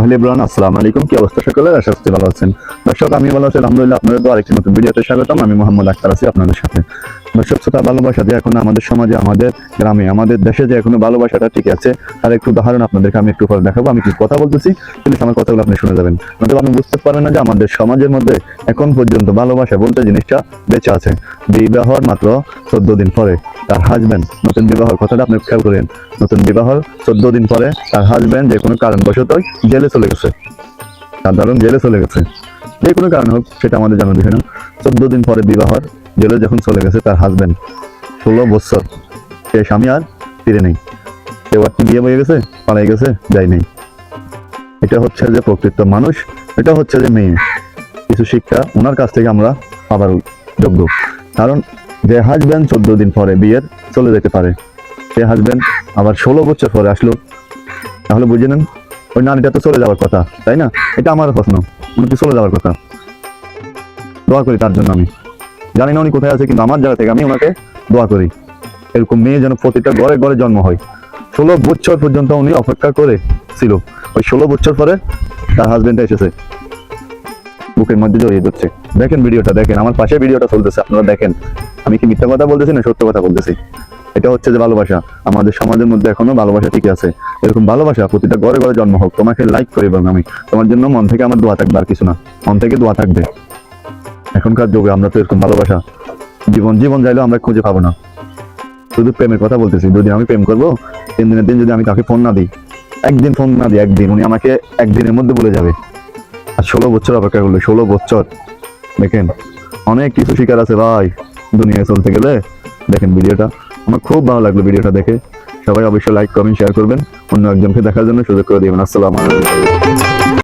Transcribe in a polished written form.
তাহলে এভরিওয়ান আসসালামু আলাইকুম। কি অবস্থা সকলের? আশা করছি ভালো আছেন। দর্শক, আমি ভালো আছি আলহামদুলিল্লাহ। আপনাদের তো আরেকটি নতুন ভিডিওতে স্বাগতম। আমি মোহাম্মদ আক্তার আছি আপনাদের সাথে। দর্শক শ্রোতা, ভালোবাসা যে এখন আমাদের সমাজে, আমাদের গ্রামে, আমাদের দেশে যে এখনো ভালোবাসাটা ঠিক আছে তার একটু উদাহরণ আপনাদেরকে আমি একটু পরে দেখাবো। আমি কি কথা বলতেছি কিন্তু আমার কথাগুলো আপনি শুনে যাবেন, নয়তো আপনি বুঝতে পারবেন না যে আমাদের সমাজের মধ্যে এখন পর্যন্ত ভালোবাসা বলতে জিনিসটা বেঁচে আছে। বিবাহর মাত্র 14 দিন পরে তার হাজবেন্ড, নতুন বিবাহর কথাটা আপনি খেয়াল করেন, নতুন বিবাহর 14 দিন পরে তার হাজবেন্ড যে কোনো কারণবশত জেলে চলে গেছে, সাধারণ জেলে চলে গেছে, যে কোনো কারণ হোক সেটা আমাদের জানার বিষয় না। 14 দিন পরে বিবাহর জেলে যখন চলে গেছে তার হাজবেন্ড, 16 বছর সে স্বামী আর ফিরে নেই। কেউ আর বিয়ে হয়ে গেছে, পালাই গেছে, যাই নেই। এটা হচ্ছে যে প্রকৃত মানুষ, এটা হচ্ছে যে মেয়ে। কিছু শিক্ষা ওনার কাছ থেকে আমরা পাবার যোগ্য। কারণ যে হাজবেন্ড 14 দিন পরে বিয়ের চলে যেতে পারে, সে হাজবেন্ড আবার 16 বছর পরে আসলো, তাহলে বুঝে নেন ওই নারীটা তো চলে যাওয়ার কথা, তাই না? এটা আমার প্রশ্ন, উনি তো চলে যাওয়ার কথা। দোয়া করি তার জন্য। আমি জানি না উনি কোথায় আছে, কিন্তু আমার জায়গা থেকে আমি ওনাকে দোয়া করি এরকম মেয়ে যেন প্রতিটা ঘরে ঘরে জন্ম হয়। 16 বছর পর্যন্ত উনি অপেক্ষা করে ছিল, ওই 16 বছর পরে তার হাজবেন্ড এসেছে, বুকের মধ্যে জড়িয়ে ধরছে। দেখেন ভিডিওটা, দেখেন আমার পাশে ভিডিওটা চলতেছে, আপনারা দেখেন। আমি কি মিথ্যা কথা বলতেছি না সত্য কথা বলতেছি? এটা হচ্ছে যে ভালোবাসা। আমাদের সমাজের মধ্যে এখনো ভালোবাসা ঠিক আছে। এরকম ভালোবাসা প্রতিটা ঘরে ঘরে জন্ম হোক। তোমাকে লাইক করি এবং আমি তোমার জন্য মন থেকে আমার দোয়া থাকবে, আর কিছু না, মন থেকে দোয়া থাকবে। এখনকার যুগে আমরা তো এরকম ভালোবাসা জীবন জীবন যাইলেও আমরা খুঁজে পাবো না। শুধু প্রেমের কথা বলতেছি, যদি আমি প্রেম করবো 3 দিনের দিন যদি আমি তাকে ফোন না দিই, একদিন ফোন না দিই, একদিন উনি আমাকে একদিনের মধ্যে বলে যাবে। আর 16 বছর অপেক্ষা করলো, 16 বছর। দেখেন অনেক কিছু শিকার আছে ভাই দুনিয়ায় চলতে গেলে। দেখেন ভিডিওটা, আমার খুব ভালো লাগলো ভিডিওটা দেখে। সবাই অবশ্যই লাইক কমেন্ট শেয়ার করবেন, অন্য একজনকে দেখার জন্য সুযোগ করে দিবেন। আসসালামু আলাইকুম।